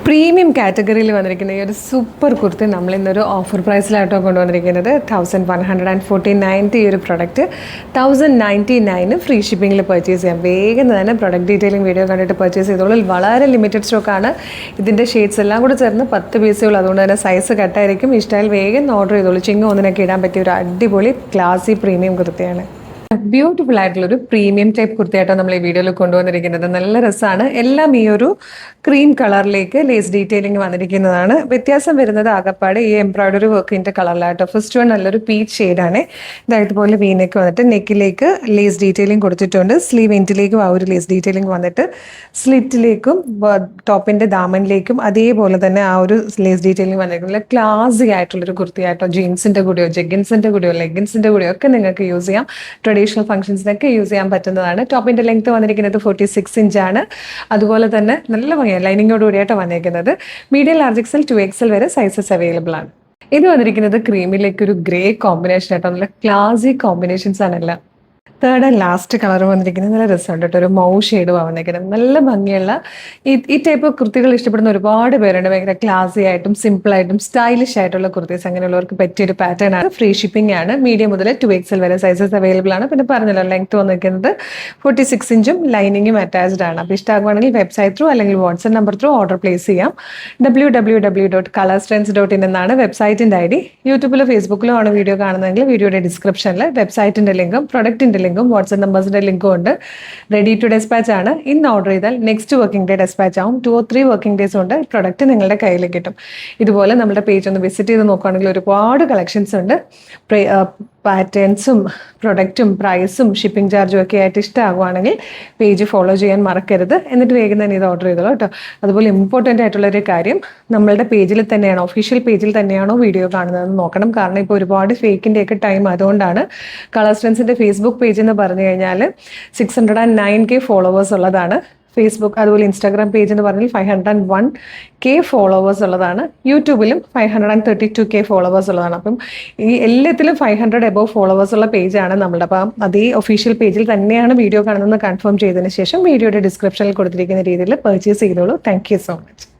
Premium കാറ്റഗറിയിൽ വന്നിരിക്കുന്ന ഈ ഒരു സൂപ്പർ കുർത്തി നമ്മൾ ഇന്നൊരു ഓഫർ പ്രൈസിലായിട്ടോ കൊണ്ടുവന്നിരിക്കുന്നത് 1149 ഈ ഒരു പ്രൊഡക്റ്റ് 1099 ഫ്രീ ഷിപ്പിങ്ങിൽ പർച്ചേസ് ചെയ്യാം. വേഗം തന്നെ പ്രൊഡക്റ്റ് ഡീറ്റെയിലിംഗ് വീഡിയോ കണ്ടിട്ട് പർച്ചേസ് ചെയ്തോളൂ. വളരെ ലിമിറ്റഡ് സ്റ്റോക്കാണ്. ഇതിൻ്റെ ഷെയ്ഡ്സ് എല്ലാം കൂടെ ചേർന്ന് 10 പീസുകൾ, അതുകൊണ്ട് തന്നെ സൈസ് കട്ടായിരിക്കും. ഇഷ്ടമായാൽ വേഗം ഓർഡർ ചെയ്തോളൂ. ചിങ്ങ ഒന്നിനൊക്കെ ഇടാൻ പറ്റിയ ഒരു അടിപൊളി ക്ലാസി പ്രീമിയം കുർത്തിയാണ്. ബ്യൂട്ടിഫുൾ ആയിട്ടുള്ളൊരു പ്രീമിയം ടൈപ്പ് കുർത്തിയായിട്ടോ നമ്മൾ ഈ വീഡിയോയിൽ കൊണ്ടുവന്നിരിക്കുന്നത്. നല്ല രസമാണ്. എല്ലാം ഈ ഒരു ക്രീം കളറിലേക്ക് ലേസ് ഡീറ്റെയിലിംഗ് വന്നിരിക്കുന്നതാണ്. വ്യത്യാസം വരുന്നത് ആകപ്പാട് ഈ എംബ്രോയിഡറി വർക്കിൻ്റെ കളറിലായിട്ടോ. ഫസ്റ്റ് വൺ നല്ലൊരു പീച്ച് ഷെയ്ഡാണ്. ഇതുപോലെ വീനൊക്കെ വന്നിട്ട് നെക്കിലേക്ക് ലേസ് ഡീറ്റെയിലിംഗ് കൊടുത്തിട്ടുണ്ട്. സ്ലീവ് എൻഡിലേക്കും ആ ഒരു ലേസ് ഡീറ്റെയിലിംഗ് വന്നിട്ട് സ്ലിറ്റിലേക്കും ടോപ്പിൻ്റെ ദാമനിലേക്കും അതേപോലെ തന്നെ ആ ഒരു ലേസ് ഡീറ്റെയിലിംഗ് വന്നിരിക്കുന്നത്. ക്ലാസിക് ആയിട്ടുള്ളൊരു കുർത്തിയായിട്ടോ. ജീൻസിൻ്റെ കൂടെയോ ജെഗിൻസിൻ്റെ കൂടെയോ ലെഗിൻസിൻ്റെ കൂടെയോ ഒക്കെ നിങ്ങൾക്ക് യൂസ് ചെയ്യാം. ട്രഡീഷണൽ ഫംഗ്ഷൻസിനൊക്കെ യൂസ് ചെയ്യാൻ പറ്റുന്നതാണ്. ടോപ്പിൻ്റെ ലെങ്ത് വന്നിരിക്കുന്നത് 46 ഇഞ്ചാണ്. അതുപോലെ തന്നെ നല്ല ഭംഗിയാണ്. ലൈനിങ്ങോട് കൂടിയായിട്ട് വന്നിരിക്കുന്നത്. മീഡിയം ലാർജ് എക്സൽ 2XL വരെ സൈസസ് അവൈലബിൾ ആണ്. ഇത് വന്നിരിക്കുന്നത് ക്രീമിലേക്ക് ഒരു ഗ്രേ കോമ്പിനേഷൻ ആയിട്ടോ. നല്ല ക്ലാസിക് കോമ്പിനേഷൻസ് ആണല്ലോ. തേർഡ് ആൻഡ് ലാസ്റ്റ് കളർ വന്നിരിക്കുന്നത് നല്ല രസമുണ്ട് കേട്ടോ. ഒരു മൗ ഷെയ്ഡ് വന്നിരിക്കുന്നത്. നല്ല ഭംഗിയുള്ള ഈ ടൈപ്പ് കുർത്തികൾ ഇഷ്ടപ്പെടുന്ന ഒരുപാട് പേരുണ്ട്. ഭയങ്കര ക്ലാസി ആയിട്ടും സിമ്പിളായിട്ടും സ്റ്റൈലിഷ് ആയിട്ടുള്ള കുർത്തീസ് അങ്ങനെയുള്ളവർക്ക് പറ്റിയൊരു പാറ്റേൺ ആണ്. ഫ്രീ ഷിപ്പിംഗ് ആണ്. മീഡിയം മുതൽ 2XL വരെ സൈസസ് അവൈലബിൾ ആണ്. പിന്നെ പറഞ്ഞല്ലോ ലെങ്ത് വന്നിരിക്കുന്നത് 46 ഇഞ്ചും ലൈനിങ്ങും അറ്റാച്ച്ഡ് ആണ്. അപ്പോൾ ഇഷ്ടമാകുവാണെങ്കിൽ വെബ്സൈറ്റ് ത്രൂ അല്ലെങ്കിൽ WhatsApp number through order place ചെയ്യാം. www.colorstrends.in എന്നാണ് വെബ്സൈറ്റിൻ്റെ ID. യൂട്യൂബിലോ ഫേസ്ബുക്കിലോ ആണ് വീഡിയോ കാണുന്നതെങ്കിൽ വീഡിയോയുടെ ഡിസ്ക്രിപ്ഷനിൽ വെബ്സൈറ്റിൻ്റെ ലിങ്കും പ്രൊഡക്റ്റിൻ്റെ ലിങ്കും വാട്സ്ആപ്പ് നമ്പേഴ്സിന്റെ ലിങ്കും ഉണ്ട്. റെഡി ടു ഡെസ്പാച്ച് ആണ്. ഇന്ന് ഓർഡർ ചെയ്താൽ നെക്സ്റ്റ് വർക്കിംഗ് ഡേ ഡെസ്പാച്ച് ആവും. 2 or 3 വർക്കിംഗ് ഡേയ്സ് കൊണ്ട് പ്രൊഡക്റ്റ് നിങ്ങളുടെ കയ്യിൽ കിട്ടും. ഇതുപോലെ നമ്മുടെ പേജ് ഒന്ന് വിസിറ്റ് ചെയ്ത് നോക്കുകയാണെങ്കിൽ ഒരുപാട് കളക്ഷൻസ് ഉണ്ട്. പാറ്റേൺസും പ്രൊഡക്റ്റും പ്രൈസും ഷിപ്പിംഗ് ചാർജും ഒക്കെ ആയിട്ട് ഇഷ്ടമാകുവാണെങ്കിൽ പേജ് ഫോളോ ചെയ്യാൻ മറക്കരുത്. എന്നിട്ട് വേഗം തന്നെ ഇത് ഓർഡർ ചെയ്തോളൂ കേട്ടോ. അതുപോലെ ഇമ്പോർട്ടൻ്റ് ആയിട്ടുള്ളൊരു കാര്യം, നമ്മളുടെ പേജിൽ തന്നെയാണോ, ഒഫീഷ്യൽ പേജിൽ തന്നെയാണോ വീഡിയോ കാണുന്നതെന്ന് നോക്കണം. കാരണം ഇപ്പോൾ ഒരുപാട് ഫേക്കിൻ്റെയൊക്കെ ടൈം. അതുകൊണ്ടാണ് കളർസ്ട്രെൻസിൻ്റെ ഫേസ്ബുക്ക് പേജ് എന്ന് പറഞ്ഞു കഴിഞ്ഞാൽ 609K ഫോളോവേഴ്സ് ഉള്ളതാണ്. ഫേസ്ബുക്ക് അതുപോലെ ഇൻസ്റ്റാഗ്രാം പേജ് എന്ന് പറഞ്ഞാൽ 501K ഫോളോവേഴ്സ് ഉള്ളതാണ്. യൂട്യൂബിലും 532K ഫോളോവേഴ്സ് ഉള്ളതാണ്. അപ്പം ഈ എല്ലാത്തിലും 500 എബോവ് ഫോളോവേഴ്സ് ഉള്ള പേജാണ് നമ്മളുടെ. അപ്പം അതേ ഒഫീഷ്യൽ പേജിൽ തന്നെയാണ് വീഡിയോ കാണുന്നതെന്ന് കൺഫേം ചെയ്തതിന് ശേഷം വീഡിയോയുടെ ഡിസ്ക്രിപ്ഷനിൽ കൊടുത്തിരിക്കുന്ന രീതിയിൽ പർച്ചേസ് ചെയ്തോളൂ. Thank you so much.